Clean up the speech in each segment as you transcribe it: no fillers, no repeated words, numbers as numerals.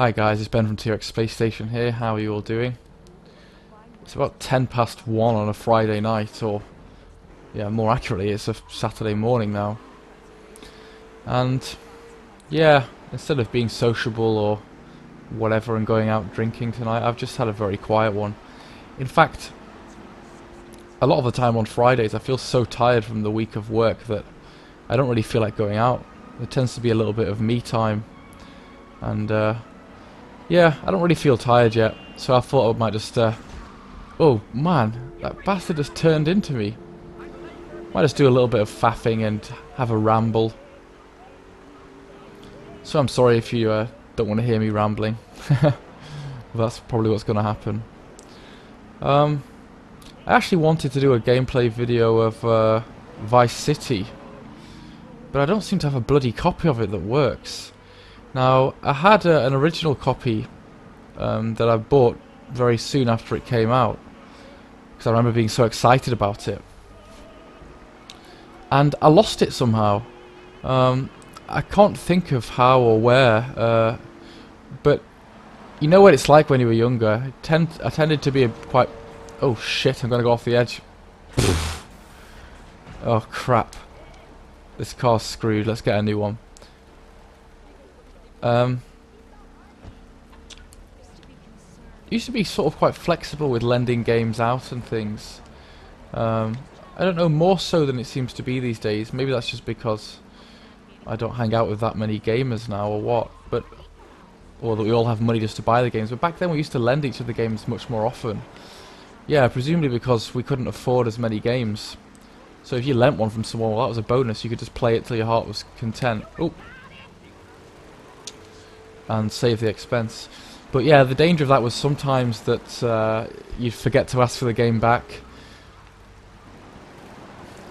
Hi guys, it's Ben from TRX Space Station here. How are you all doing? It's about 10 past 1 on a Friday night, or yeah, more accurately, it's a Saturday morning now. And yeah, instead of being sociable or whatever and going out drinking tonight, I've just had a very quiet one. In fact, a lot of the time on Fridays I feel so tired from the week of work that I don't really feel like going out. There tends to be a little bit of me time, and yeah, I don't really feel tired yet, so I thought I might just oh man, that bastard just turned into me. Might just do a little bit of faffing and have a ramble. So I'm sorry if you don't want to hear me rambling. That's probably what's going to happen. I actually wanted to do a gameplay video of Vice City, but I don't seem to have a bloody copy of it that works. Now, I had an original copy that I bought very soon after it came out, because I remember being so excited about it. And I lost it somehow. I can't think of how or where, but you know what it's like when you were younger. I tended to be quite... Oh shit, I'm going to go off the edge. Oh crap. This car's screwed, let's get a new one. Used to be sort of quite flexible with lending games out and things. I don't know, more so than it seems to be these days. Maybe that's just because I don't hang out with that many gamers now, or what. But or that we all have money just to buy the games. But back then we used to lend each other games much more often. Yeah, presumably because we couldn't afford as many games. So if you lent one from someone, well, that was a bonus. You could just play it till your heart was content. Oh. And save the expense. But yeah, the danger of that was sometimes that you'd forget to ask for the game back.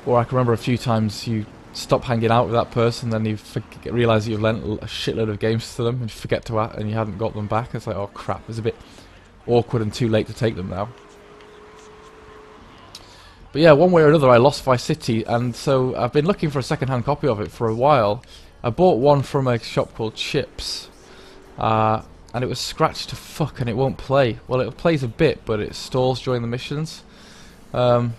Or I can remember a few times you stop hanging out with that person, then you realise that you've lent a shitload of games to them, and you forget to ask, and you hadn't got them back. It's like, oh crap, it's a bit awkward and too late to take them now. But yeah, one way or another I lost Vice City, and so I've been looking for a second-hand copy of it for a while. I bought one from a shop called Chips, and it was scratched to fuck and it won't play. Well, it plays a bit, but it stalls during the missions. And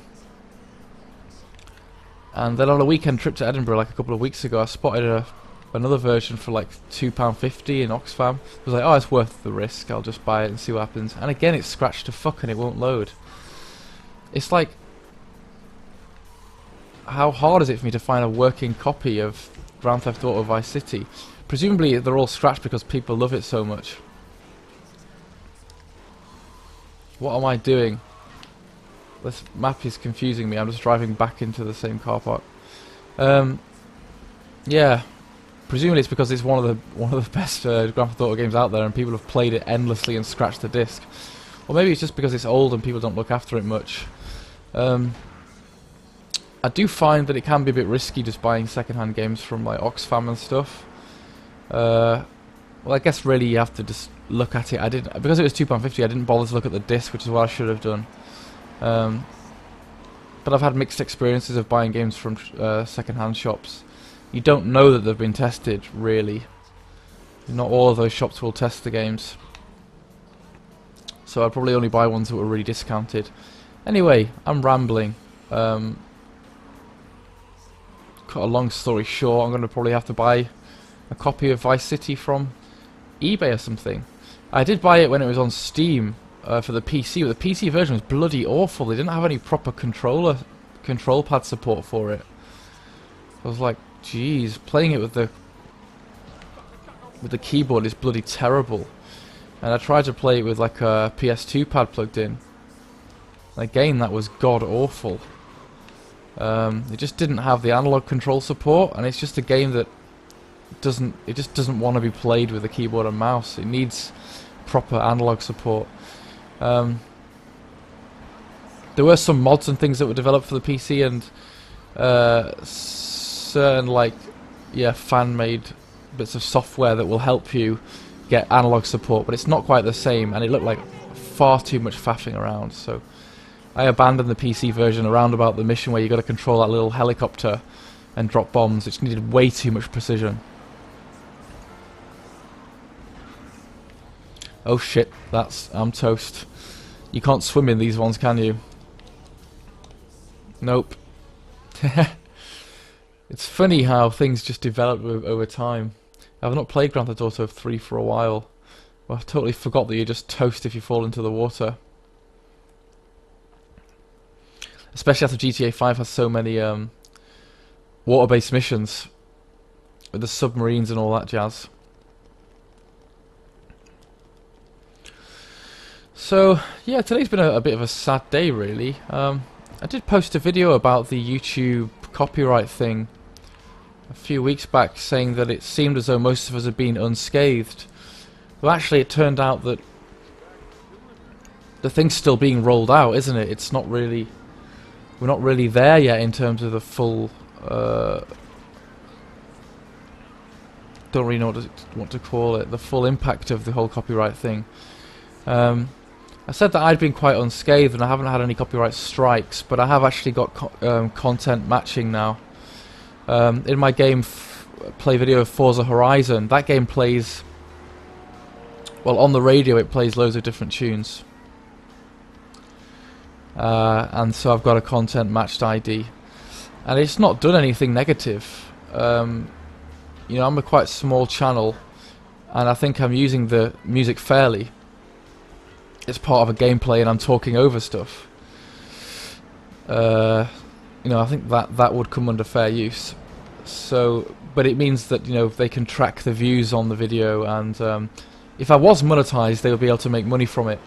then on a weekend trip to Edinburgh like a couple of weeks ago, I spotted another version for like £2.50 in Oxfam. I was like, oh, it's worth the risk, I'll just buy it and see what happens. And again, it's scratched to fuck and it won't load. It's like, how hard is it for me to find a working copy of Grand Theft Auto Vice City? Presumably they're all scratched because people love it so much. What am I doing? This map is confusing me. I'm just driving back into the same car park. Yeah, presumably it's because it's one of the best Grand Theft Auto games out there, and people have played it endlessly and scratched the disc. Or maybe it's just because it's old and people don't look after it much. I do find that it can be a bit risky just buying second-hand games from like Oxfam and stuff. Well, I guess really you have to just look at it. Because it was £2.50. I didn't bother to look at the disc, which is what I should have done. But I've had mixed experiences of buying games from second-hand shops. You don't know that they've been tested, really. Not all of those shops will test the games. So I'd probably only buy ones that were really discounted. Anyway, I'm rambling. Cut a long story short, I'm going to probably have to buy a copy of Vice City from eBay or something. I did buy it when it was on Steam for the PC, but the PC version was bloody awful. They didn't have any proper control pad support for it. I was like, geez, playing it with the keyboard is bloody terrible. And I tried to play it with like a PS2 pad plugged in. Again, that was god awful. It just didn't have the analog control support, and it's just a game that just doesn't want to be played with a keyboard and mouse. It needs proper analog support. There were some mods and things that were developed for the PC, and certain like fan-made bits of software that will help you get analog support, but it's not quite the same, and it looked like far too much faffing around. So I abandoned the PC version around about the mission where you got to control that little helicopter and drop bombs, which needed way too much precision. Oh shit, I'm toast. You can't swim in these ones, can you? Nope. It's funny how things just develop over time. I've not played Grand Theft Auto 3 for a while. Well, I totally forgot that you're just toast if you fall into the water. Especially after GTA 5 has so many water-based missions with the submarines and all that jazz. So, yeah, today's been a bit of a sad day, really. I did post a video about the YouTube copyright thing a few weeks back, saying that it seemed as though most of us had been unscathed. But actually, it turned out that the thing's still being rolled out, isn't it? It's not really... We're not really there yet in terms of the full... don't really know what to call it. The full impact of the whole copyright thing. I said that I'd been quite unscathed and I haven't had any copyright strikes, but I have actually got content matching now. In my game play video of Forza Horizon, that game plays... Well, on the radio it plays loads of different tunes. And so I've got a content matched ID. And it's not done anything negative. You know, I'm a quite small channel, and I think I'm using the music fairly. It's part of a gameplay and I'm talking over stuff. You know, I think that would come under fair use. So, but it means that, you know, they can track the views on the video, and if I was monetized, they would be able to make money from it.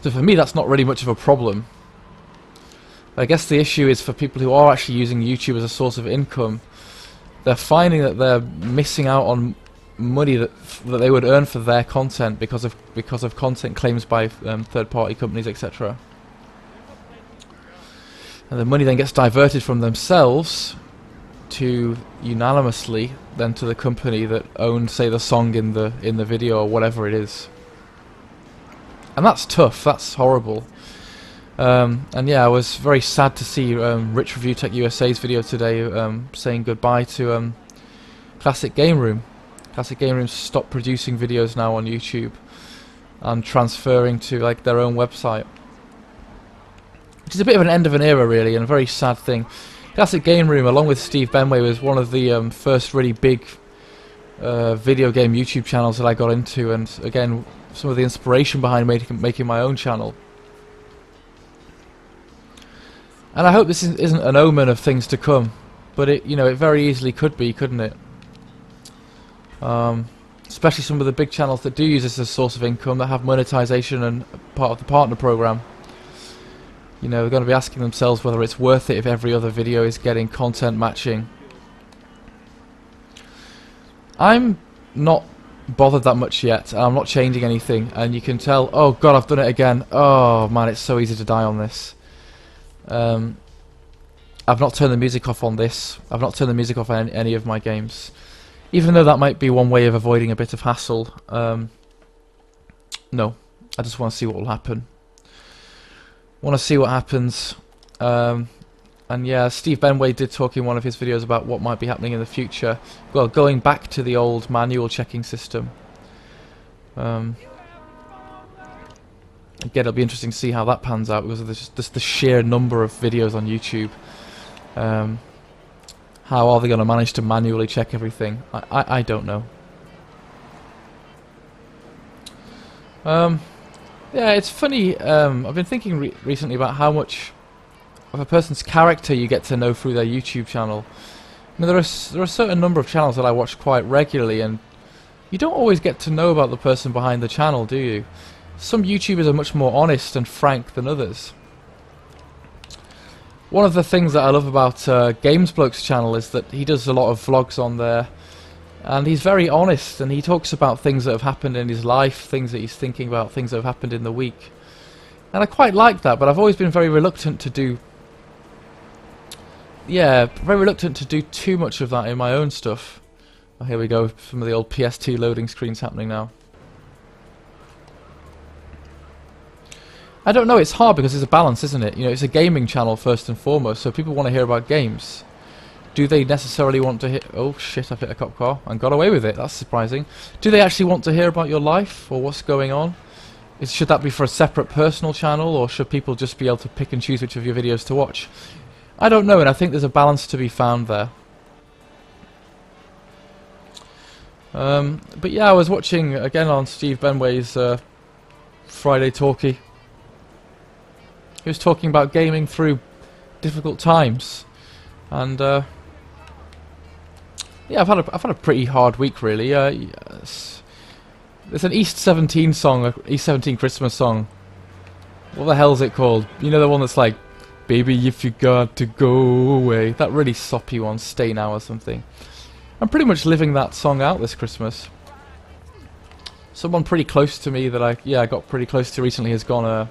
So for me, that's not really much of a problem. I guess the issue is for people who are actually using YouTube as a source of income. They're finding that they're missing out on money that they would earn for their content because of content claims by third-party companies, etc. And the money then gets diverted from themselves to unanimously then to the company that owned, say, the song in the video or whatever it is. And that's tough. That's horrible. And yeah, I was very sad to see Rich Review Tech USA's video today saying goodbye to Classic Game Room. Classic Game Room stopped producing videos now on YouTube and transferring to like their own website, which is a bit of an end of an era, really, and a very sad thing. Classic Game Room, along with Steve Benway, was one of the first really big video game YouTube channels that I got into, and again, some of the inspiration behind making my own channel. And I hope this isn't an omen of things to come, but it, you know, it very easily could be, couldn't it? Especially some of the big channels that do use this as a source of income, that have monetization and part of the partner program. You know, they're going to be asking themselves whether it's worth it if every other video is getting content matching. I'm not bothered that much yet, and I'm not changing anything, and you can tell, oh god, I've done it again. Oh man, it's so easy to die on this. I've not turned the music off on this. I've not turned the music off on any of my games. Even though that might be one way of avoiding a bit of hassle. No, I just want to see what will happen. Want to see what happens. And yeah, Steve Benway did talk in one of his videos about what might be happening in the future. Well, going back to the old manual checking system. Again, it'll be interesting to see how that pans out, because of just the sheer number of videos on YouTube. How are they going to manage to manually check everything? I don't know. Yeah, it's funny. I've been thinking recently about how much of a person's character you get to know through their YouTube channel. I mean, there are a certain number of channels that I watch quite regularly, and you don't always get to know about the person behind the channel, do you? Some YouTubers are much more honest and frank than others. One of the things that I love about GamesBloke's channel is that he does a lot of vlogs on there, and he's very honest, and he talks about things that have happened in his life, things that he's thinking about, things that have happened in the week. And I quite like that, but I've always been very reluctant to do... Yeah, very reluctant to do too much of that in my own stuff. Oh, here we go, some of the old PS2 loading screens happening now. I don't know, it's hard because it's a balance, isn't it? You know, it's a gaming channel first and foremost, so people want to hear about games. Do they necessarily want to hear... Oh shit, I've hit a cop car and got away with it. That's surprising. Do they actually want to hear about your life or what's going on? Should that be for a separate personal channel, or should people just be able to pick and choose which of your videos to watch? I don't know, and I think there's a balance to be found there. But yeah, I was watching again on Steve Benway's Friday Talkie. He was talking about gaming through difficult times, and yeah, I've had a pretty hard week really. Yes. There's an East 17 song, East 17 Christmas song. What the hell is it called? You know, the one that's like, "Baby, if you got to go away." That really soppy one, "Stay Now" or something. I'm pretty much living that song out this Christmas. Someone pretty close to me that I got pretty close to recently has gone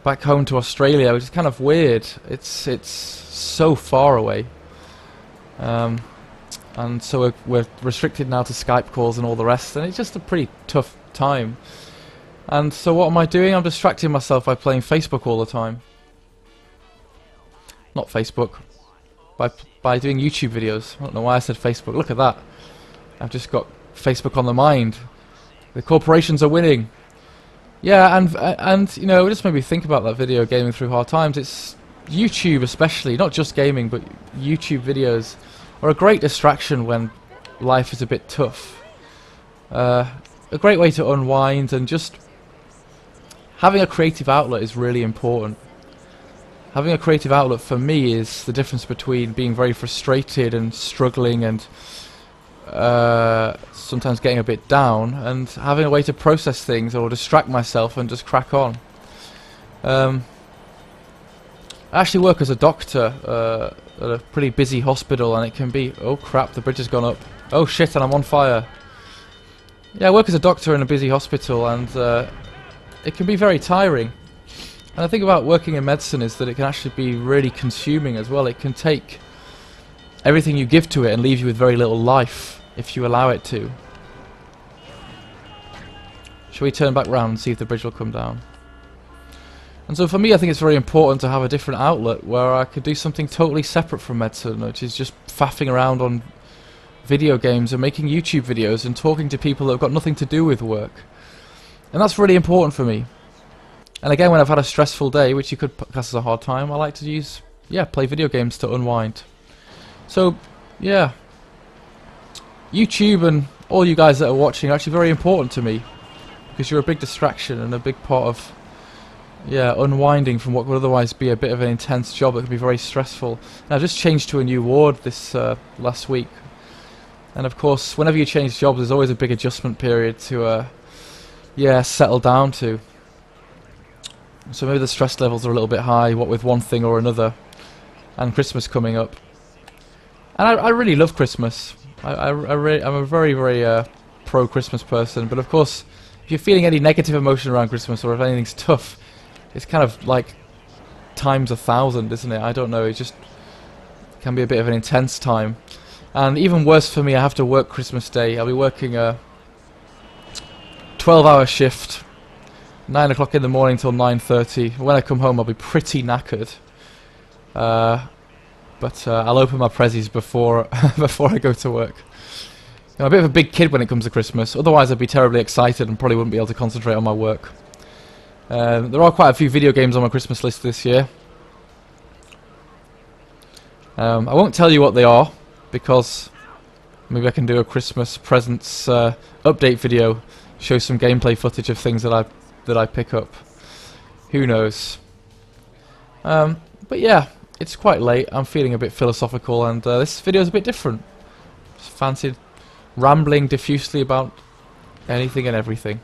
back home to Australia, which is kind of weird. It's so far away, and so we're restricted now to Skype calls and all the rest, and it's just a pretty tough time. And so what am I doing? I'm distracting myself by playing Facebook all the time. Not Facebook. By doing YouTube videos. I don't know why I said Facebook. Look at that. I've just got Facebook on the mind. The corporations are winning. Yeah, and you know, it just made me think about that video, Gaming Through Hard Times. It's YouTube especially, not just gaming, but YouTube videos are a great distraction when life is a bit tough. A great way to unwind, and just having a creative outlet is really important. Having a creative outlet for me is the difference between being very frustrated and struggling and sometimes getting a bit down, and having a way to process things or distract myself and just crack on. I actually work as a doctor at a pretty busy hospital, and it can be... Oh crap, the bridge has gone up. Oh shit, and I'm on fire. Yeah, I work as a doctor in a busy hospital, and it can be very tiring. And the thing about working in medicine is that it can actually be really consuming as well. It can take everything you give to it and leave you with very little life if you allow it to. Shall we turn back round and see if the bridge will come down? And so for me, I think it's very important to have a different outlet where I could do something totally separate from medicine, which is just faffing around on video games and making YouTube videos and talking to people that have got nothing to do with work. And that's really important for me. And again, when I've had a stressful day, which you could class as a hard time, I like to play video games to unwind. So, yeah, YouTube and all you guys that are watching are actually very important to me, because you're a big distraction and a big part of, unwinding from what would otherwise be a bit of an intense job that can be very stressful. And I've just changed to a new ward this last week. And of course, whenever you change jobs, there's always a big adjustment period to, settle down to. So maybe the stress levels are a little bit high, what with one thing or another, and Christmas coming up. And I really love Christmas. I'm a very, very pro-Christmas person, but of course, if you're feeling any negative emotion around Christmas, or if anything's tough, it's kind of like times 1,000, isn't it? I don't know, it just can be a bit of an intense time. And even worse for me, I have to work Christmas Day. I'll be working a 12-hour shift, 9 o'clock in the morning till 9:30. When I come home, I'll be pretty knackered. But I'll open my prezzies before before I go to work. I'm a bit of a big kid when it comes to Christmas. Otherwise, I'd be terribly excited and probably wouldn't be able to concentrate on my work. There are quite a few video games on my Christmas list this year. I won't tell you what they are, because maybe I can do a Christmas presents update video, show some gameplay footage of things that I pick up. Who knows? But yeah, it's quite late. I'm feeling a bit philosophical, and this video is a bit different. Just fancied rambling diffusely about anything and everything.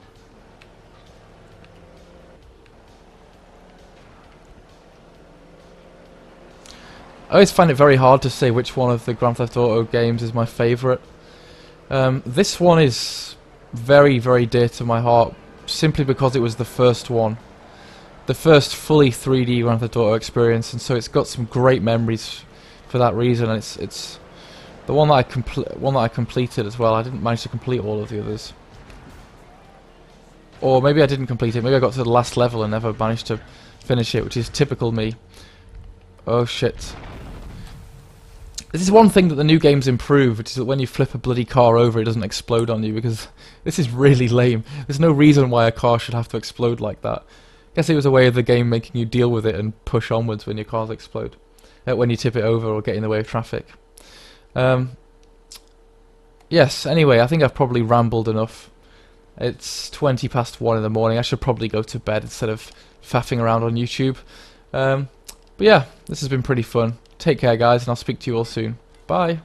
I always find it very hard to say which one of the Grand Theft Auto games is my favourite. This one is very, very dear to my heart, simply because it was the first one. The first fully 3D Grand Theft Auto experience, and so it's got some great memories for that reason. And it's the one that I completed as well. I didn't manage to complete all of the others. Or maybe I didn't complete it. Maybe I got to the last level and never managed to finish it, which is typical me. Oh shit. This is one thing that the new game's improved, which is that when you flip a bloody car over, it doesn't explode on you, because this is really lame. There's no reason why a car should have to explode like that. I guess it was a way of the game making you deal with it and push onwards when your cars explode, when you tip it over or get in the way of traffic. Yes, anyway, I think I've probably rambled enough. It's 20 past 1 in the morning. I should probably go to bed instead of faffing around on YouTube. But yeah, this has been pretty fun. Take care, guys, and I'll speak to you all soon. Bye.